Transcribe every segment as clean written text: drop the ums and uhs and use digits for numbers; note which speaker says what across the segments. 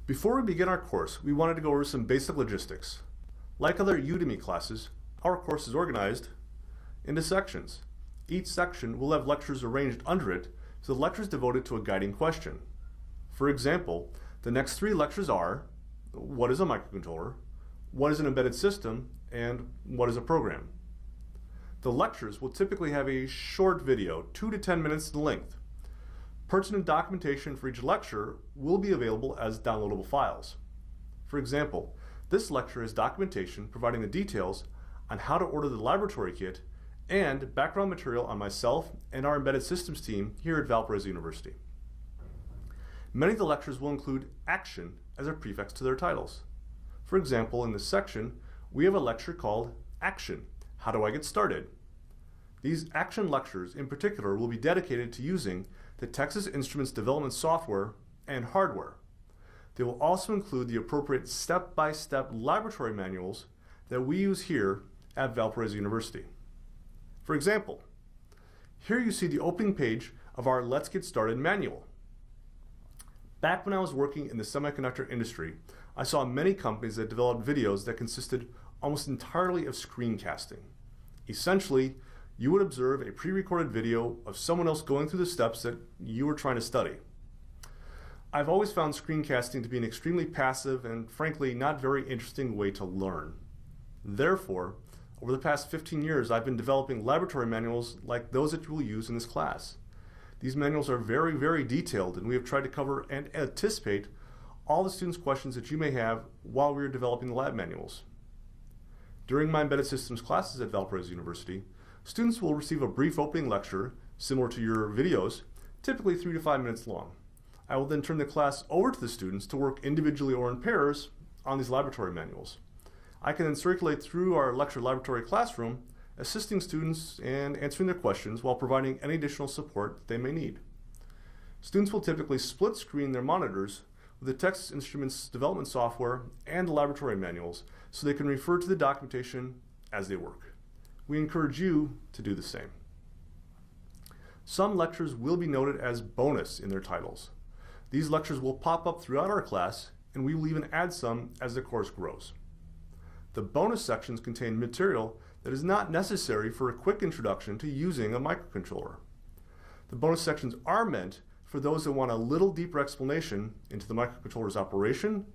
Speaker 1: Before we begin our course, we wanted to go over some basic logistics. Like other Udemy classes, our course is organized into sections. Each section will have lectures arranged under it, so the lecture is devoted to a guiding question. For example, the next 3 lectures are: what is a microcontroller, what is an embedded system, and what is a program. The lectures will typically have a short video, 2 to 10 minutes in length. Pertinent documentation for each lecture will be available as downloadable files. For example, this lecture is documentation providing the details on how to order the laboratory kit and background material on myself and our embedded systems team here at Valparaiso University. Many of the lectures will include action as a prefix to their titles. For example, in this section, we have a lecture called Action: How Do I Get Started? These action lectures in particular will be dedicated to using the Texas Instruments development software and hardware. They will also include the appropriate step-by-step laboratory manuals that we use here at Valparaiso University. For example, here you see the opening page of our Let's Get Started manual. Back when I was working in the semiconductor industry, I saw many companies that developed videos that consisted almost entirely of screencasting. Essentially, you would observe a pre-recorded video of someone else going through the steps that you were trying to study. I've always found screencasting to be an extremely passive and frankly not very interesting way to learn. Therefore, over the past 15 years, I've been developing laboratory manuals like those that you will use in this class. These manuals are very, very detailed, and we have tried to cover and anticipate all the students' questions that you may have while we are developing the lab manuals. During my embedded systems classes at Valparaiso University, students will receive a brief opening lecture, similar to your videos, typically 3 to 5 minutes long. I will then turn the class over to the students to work individually or in pairs on these laboratory manuals. I can then circulate through our lecture laboratory classroom, assisting students and answering their questions while providing any additional support they may need. Students will typically split screen their monitors with the Texas Instruments development software and the laboratory manuals so they can refer to the documentation as they work. We encourage you to do the same. Some lectures will be noted as bonus in their titles. These lectures will pop up throughout our class, and we will even add some as the course grows. The bonus sections contain material that is not necessary for a quick introduction to using a microcontroller. The bonus sections are meant for those that want a little deeper explanation into the microcontroller's operation,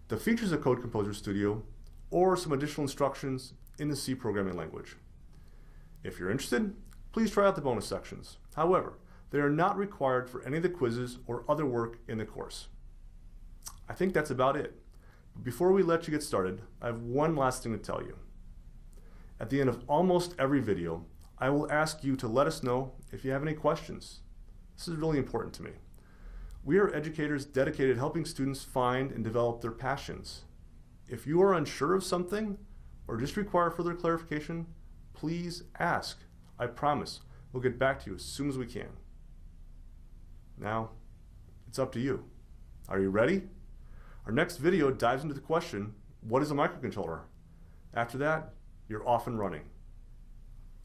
Speaker 1: the features of Code Composer Studio, or some additional instructions in the C programming language. If you're interested, please try out the bonus sections. However, they are not required for any of the quizzes or other work in the course. I think that's about it. But before we let you get started, I have one last thing to tell you. At the end of almost every video, I will ask you to let us know if you have any questions. This is really important to me. We are educators dedicated to helping students find and develop their passions. If you are unsure of something or just require further clarification, please ask. I promise we'll get back to you as soon as we can. Now, it's up to you. Are you ready? Our next video dives into the question, what is a microcontroller? After that, you're off and running.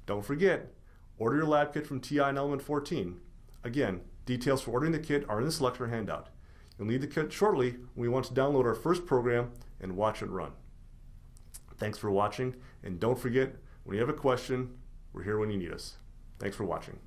Speaker 1: Don't forget, order your lab kit from TI and Element 14. Again, details for ordering the kit are in this lecture handout. You'll need the kit shortly when we want to download our first program and watch it run. Thanks for watching, and don't forget, when you have a question, we're here when you need us. Thanks for watching.